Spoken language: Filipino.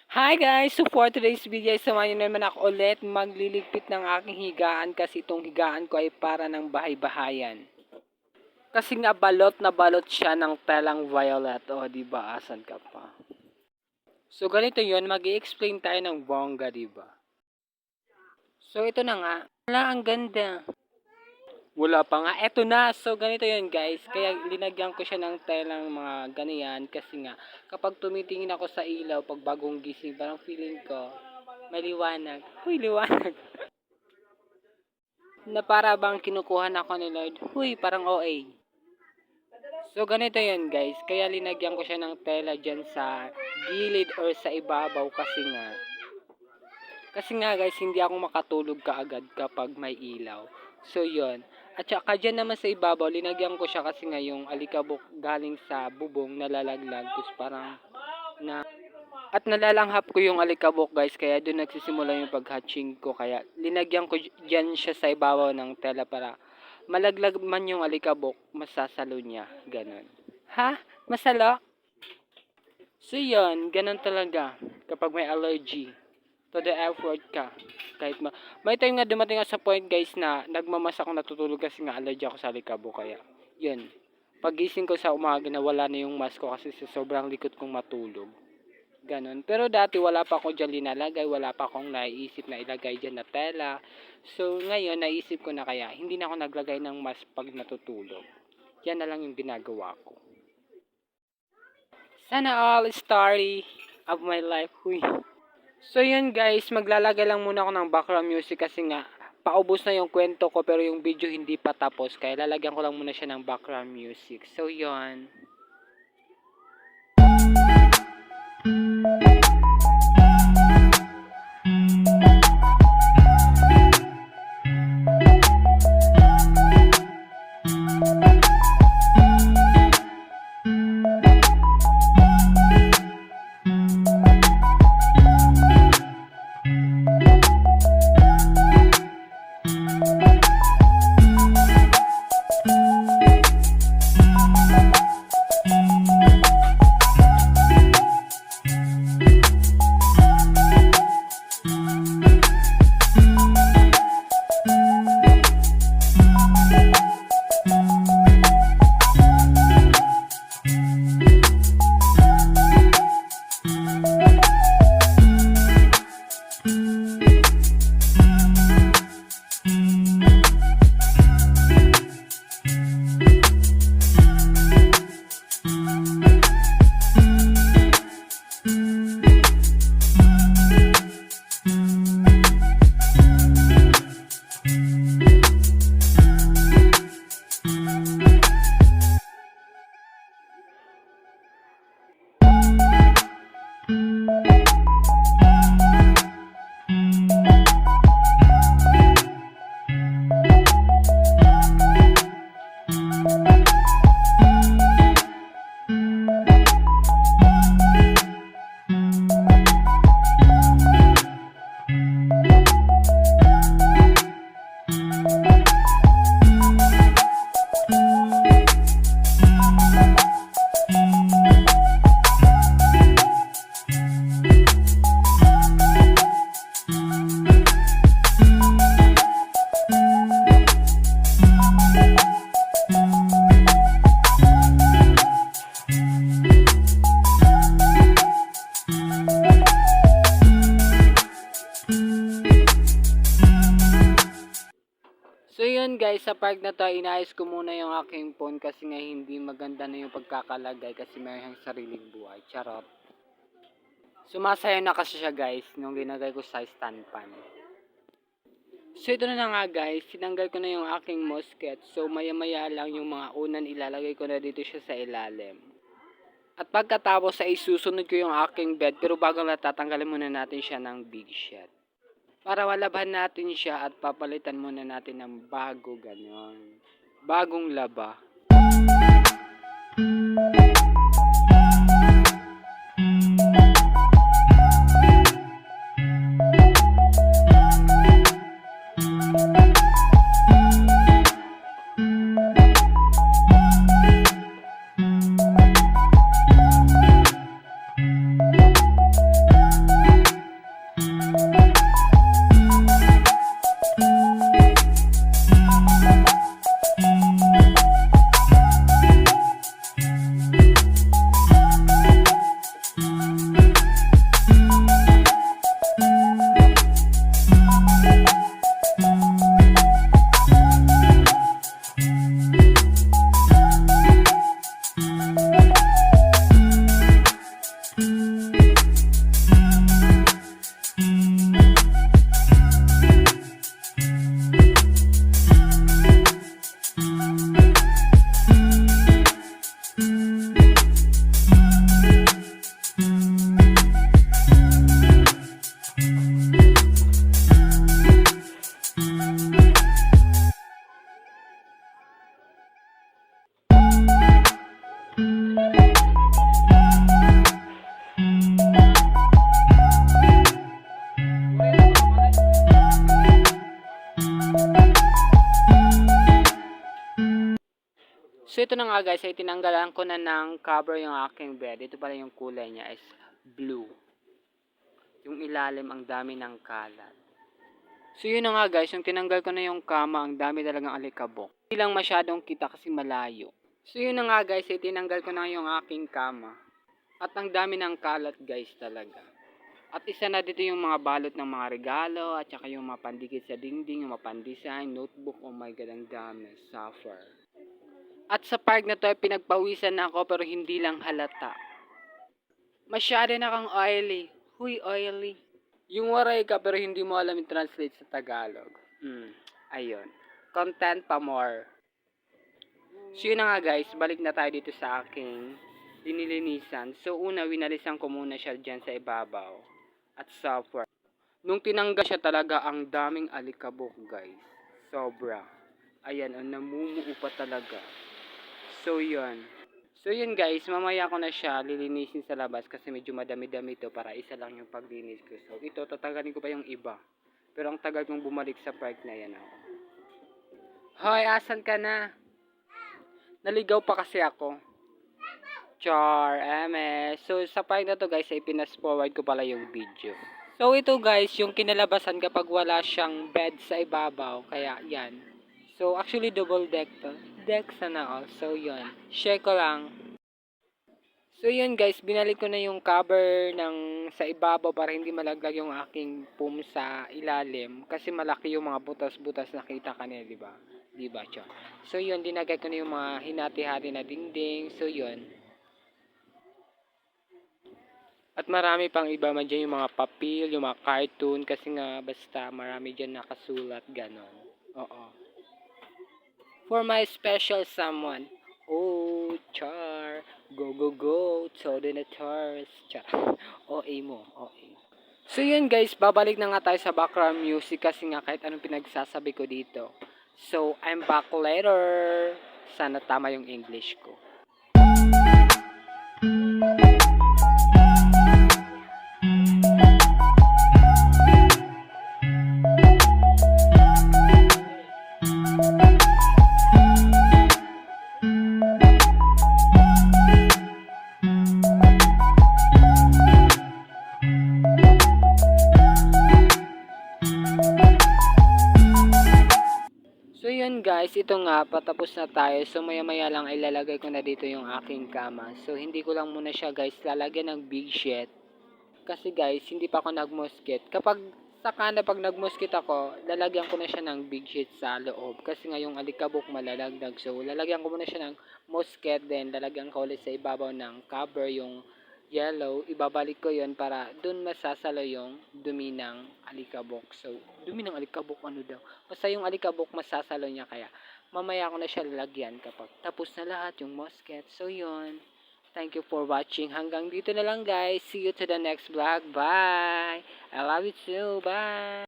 Hi guys! So for today's video, samahan niyo naman ako ulit magliligpit ng aking higaan kasi itong higaan ko ay para ng bahay-bahayan. Kasi nga balot na balot siya ng telang violet. O diba, asan ka pa? So ganito yon, mag-i-explain tayo ng bongga, diba? So ito na nga. Wala, ang ganda. Wala pa nga. Eto na. So, ganito yun guys. Kaya linagyan ko siya ng telang mga ganyan. Kasi nga, kapag tumitingin ako sa ilaw, pag bagong gising, parang feeling ko, may liwanag. Huy, liwanag. Na para bang kinukuhan ako ni Lord. Huy, parang OA. So, ganito yun guys. Kaya linagyan ko siya ng tela dyan sa gilid or sa ibabaw kasi nga guys, hindi ako makatulog kaagad kapag may ilaw. So, yun. At saka dyan naman sa ibabaw, linagyan ko siya kasi nga yung alikabok galing sa bubong nalalaglag. Tapos parang at nalalanghap ko yung alikabok guys, kaya doon nagsisimula yung pag-hatching ko. Kaya linagyan ko dyan siya sa ibabaw ng tela para malaglag man yung alikabok, masasalo niya. Ganon. Ha? Masalo? So yun, ganon talaga kapag may allergy. To the effort ka. Kahit may time nga dumating ako sa point guys na nagmamas ako natutulog kasi nga allergy ako sa alikabok. Kaya yun, pagising ko sa umaga na wala na yung mask ko kasi sa sobrang likot kong matulog. Ganon. Pero dati wala pa ako dyan linalagay, wala pa akong naiisip na ilagay dyan na tela. So ngayon naisip ko na kaya hindi na ako naglagay ng mask pag natutulog. Yan na lang yung ginagawa ko. Sana all story of my life. Huy. So yun guys, maglalagay lang muna ako ng background music kasi nga paubos na yung kwento ko pero yung video hindi pa tapos. Kaya lalagyan ko lang muna siya ng background music. So yun. So yun guys, sa part na to, inayos ko muna yung aking phone kasi nga hindi maganda na yung pagkakalagay kasi mayroong sariling buhay. Charot. Sumasaya na kasi siya guys nung linagay ko sa stand pan. So ito na nga guys, sinanggal ko na yung aking mosquet. So maya maya lang yung mga unan ilalagay ko na dito siya sa ilalim. At pagkatapos ay susunod ko yung aking bed, pero bago na tatanggalin muna natin siya ng big shot. Para walaban natin siya at papalitan muna natin ng bago, ganon. Bagong laba. ito na nga guys, ay tinanggalan ko na ng cover yung aking bed. Ito pala yung kulay niya is blue. Yung ilalim ang dami ng kalat. So yun na nga guys, yung tinanggal ko na yung kama, ang dami talagang alikabok. Hindi lang masyadong kita kasi malayo. So yun na nga guys, ay tinanggal ko na yung aking kama. At ang dami ng kalat guys talaga. At isa na dito yung mga balot ng mga regalo, at saka yung mga pandikit sa dingding, yung mga pandesign, notebook, oh my god, ang dami, suffer. At sa park na to ay pinagpawisan na ako pero hindi lang halata. Masyado na kang oily. Huy, oily. Yung waray ka pero hindi mo alam yung translate sa Tagalog. Ayun. Content pa more. So yun na nga guys, balik na tayo dito sa aking dinilinisan. So una, winalisan ko muna siya dyan sa ibabaw. At software. Nung tinanggal siya talaga, ang daming alikabok guys. Sobra. Ayan, ang namumuo pa talaga. So yun. So yun guys, mamaya ko na siya lilinisin sa labas kasi medyo madami-dami ito para isa lang yung paglinis ko. So ito, tatanggalin ko pa yung iba. Pero ang tagal kong bumalik sa park na yan ako. Hoy, asan ka na? Naligaw pa kasi ako. Char, MS. So sa park na to guys, ay pinas forward ko pala yung video. So ito guys, yung kinalabasan kapag wala siyang bed sa ibabaw. Kaya yan. So actually double deck to. Deck sana all. So yun. Share ko lang. So yun guys, binalik ko na yung cover ng sa ibabaw para hindi malaglag yung aking foam sa ilalim. Kasi malaki yung mga butas-butas na kita kanina, di ba? Di ba, Char? So yun, dinagay ko na yung mga hinati-hati na dingding. So yun. At marami pang iba man dyan, yung mga papel, yung mga cartoon, kasi nga basta marami dyan nakasulat, ganon. Oo. For my special someone. Oh, Char. Go, go, go. To the Natars. Char. OA mo. OA. So yun guys, babalik na nga tayo sa background music kasi nga kahit anong pinagsasabi ko dito. So, I'm back later. Sana tama yung English ko. So yun guys, ito nga, patapos na tayo. So maya maya lang ilalagay ko na dito yung aking kama. So hindi ko lang muna siya guys lalagyan ng big sheet. Kasi guys, hindi pa ako nagmosquit. Kapag pag nagmosquit ako, lalagyan ko na siya ng big sheet sa loob. Kasi nga yung alikabok malalagdag. So lalagyan ko muna siya ng mosquit. Then lalagyan ko ulit sa ibabaw ng cover yung yellow. Ibabalik ko yon para dun masasalo yung dumi ng alikabok. So, dumi ng alikabok ano daw? Basta yung alikabok masasalo niya kaya mamaya ko na siya lalagyan kapag tapos na lahat yung mosquit. So yun. Thank you for watching. Hanggang dito na lang guys. See you to the next vlog. Bye! I love you too. Bye!